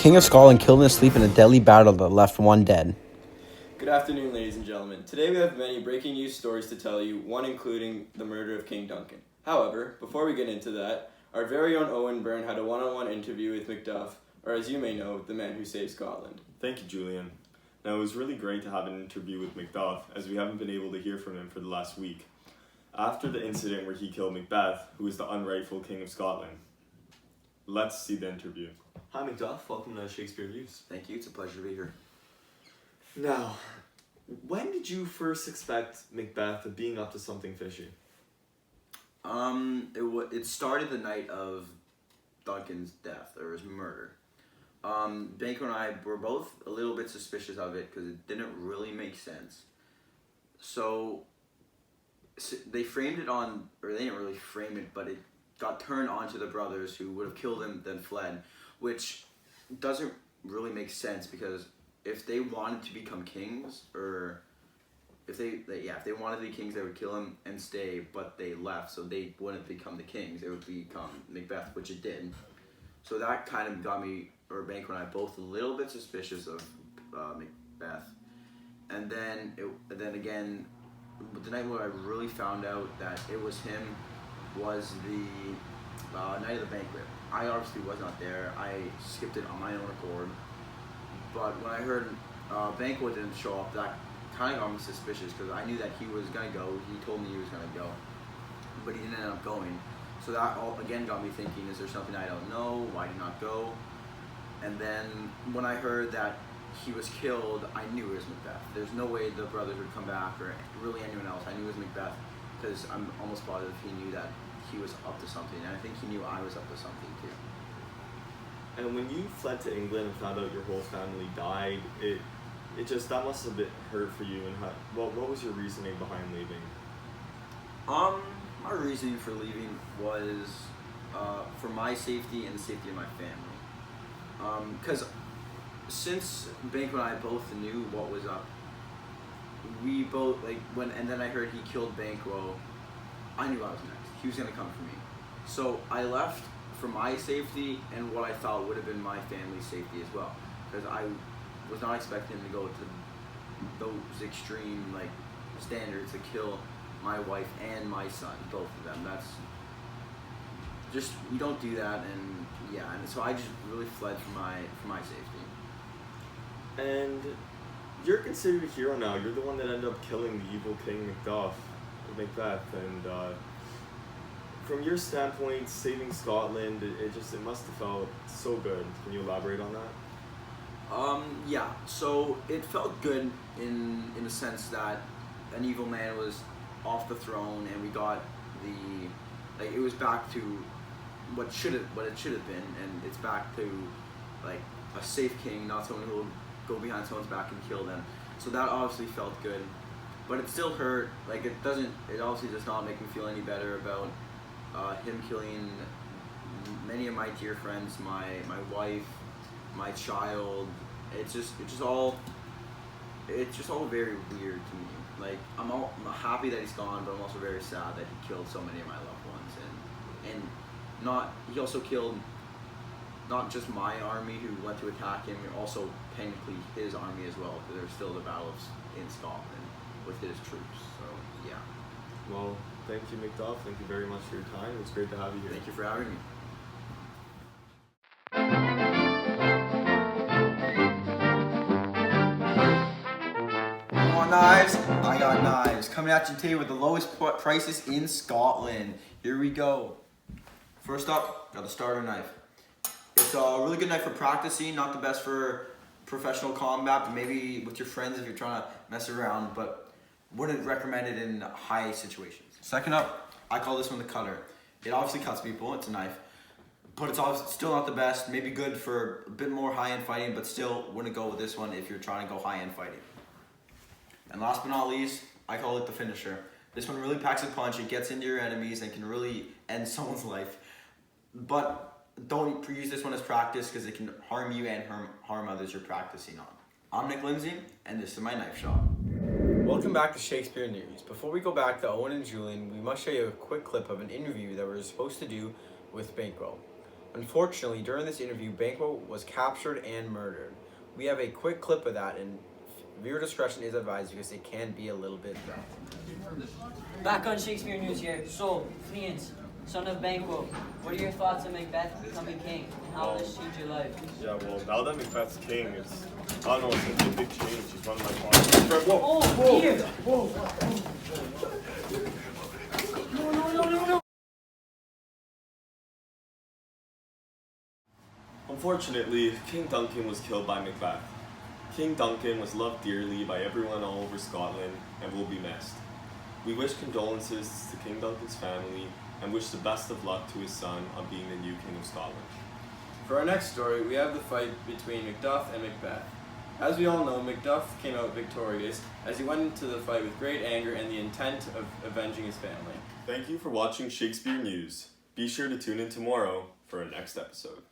King of Scotland killed in his sleep in a deadly battle that left one dead. Good afternoon, ladies and gentlemen. Today we have many breaking news stories to tell you, one including the murder of King Duncan. However, before we get into that, our very own Owen Byrne had a one-on-one interview with Macduff, or as you may know, the man who saved Scotland. Thank you, Julian. Now, it was really great to have an interview with Macduff, as we haven't been able to hear from him for the last week, after the incident where he killed Macbeth, who was the unrightful King of Scotland. Let's see the interview. Hi Macduff, welcome to Shakespeariens. Thank you, it's a pleasure to be here. Now, when did you first expect Macbeth of being up to something fishy? It started the night of Duncan's death, or his murder. Banco and I were both a little bit suspicious of it because it didn't really make sense. So they framed it on, or they didn't really frame it, but it got turned onto the brothers who would have killed him then fled, which doesn't really make sense because if they wanted to become kings, or if they wanted to be kings, they would kill him and stay, but they left, so they wouldn't become the kings, they would become Macbeth, which it did. So that kind of got me, or Banco and I, both a little bit suspicious of Macbeth. And then again, the night where I really found out that it was him was the night of the banquet. I obviously was not there. I skipped it on my own accord. But when I heard Banquo didn't show up, that kind of got me suspicious because I knew that he was going to go. He told me he was going to go, but he didn't end up going. So that all again got me thinking, is there something I don't know? Why did he not go? And then when I heard that he was killed, I knew it was Macbeth. There's no way the brothers would come back, or really anyone else. I knew it was Macbeth because I'm almost positive he knew that he was up to something, and I think he knew I was up to something too. And when you fled to England and found out your whole family died, it just, that must have been hurt for you. And what was your reasoning behind leaving? My reasoning for leaving was for my safety and the safety of my family. Because since Banco and I both knew what was up, we both, and then I heard he killed Banquo, I knew I was next. He was gonna come for me. So I left for my safety and what I thought would have been my family's safety as well. Because I was not expecting him to go to those extreme standards to kill my wife and my son, both of them. That's just, you don't do that, and yeah, and so I just really fled for my safety. And you're considered a hero now. You're the one that ended up killing the evil King Macbeth, and from your standpoint, saving Scotland, it must have felt so good. Can you elaborate on that? Yeah, so it felt good in the sense that an evil man was off the throne, and we got it was back to what it should have been, and it's back to a safe king, not someone who will go behind someone's back and kill them. So that obviously felt good, but it still hurt. It obviously does not make me feel any better about him killing many of my dear friends, my wife, my child. It's just all very weird to me. I'm happy that he's gone, but I'm also very sad that he killed so many of my loved ones, and he also killed not just my army who went to attack him, also technically his army as well, because there's still the battles in Scotland with his troops. So yeah. Well, thank you, Macduff. Thank you very much for your time. It was great to have you here. Thank you for having me. You want knives? I got knives. Coming at you today with the lowest prices in Scotland. Here we go. First up, got the starter knife. It's a really good knife for practicing, not the best for professional combat, but maybe with your friends if you're trying to mess around, but wouldn't recommend it in high situations. Second up, I call this one the cutter. It obviously cuts people, it's a knife, but it's still not the best. Maybe good for a bit more high-end fighting, but still wouldn't go with this one if you're trying to go high-end fighting. And last but not least, I call it the finisher. This one really packs a punch, it gets into your enemies and can really end someone's life. But don't use this one as practice because it can harm you and harm others you're practicing on. I'm Nick Lindsay, and this is my knife shop. Welcome back to Shakespeare News. Before we go back to Owen and Julian, we must show you a quick clip of an interview that we were supposed to do with Banquo. Unfortunately, during this interview, Banquo was captured and murdered. We have a quick clip of that, and viewer discretion is advised because it can be a little bit rough. Back on Shakespeare News here. So, Fleance, son of Banquo, what are your thoughts on Macbeth becoming king, and how will this change your life? Yeah, well, now that Macbeth's king, I don't know, it's gonna be a big change. He's one of my fathers. Whoa, Oh, dear! No. Unfortunately, King Duncan was killed by Macbeth. King Duncan was loved dearly by everyone all over Scotland and will be missed. We wish condolences to King Duncan's family and wish the best of luck to his son on being the new King of Scotland. For our next story, we have the fight between Macduff and Macbeth. As we all know, Macduff came out victorious as he went into the fight with great anger and the intent of avenging his family. Thank you for watching Shakespeare News. Be sure to tune in tomorrow for our next episode.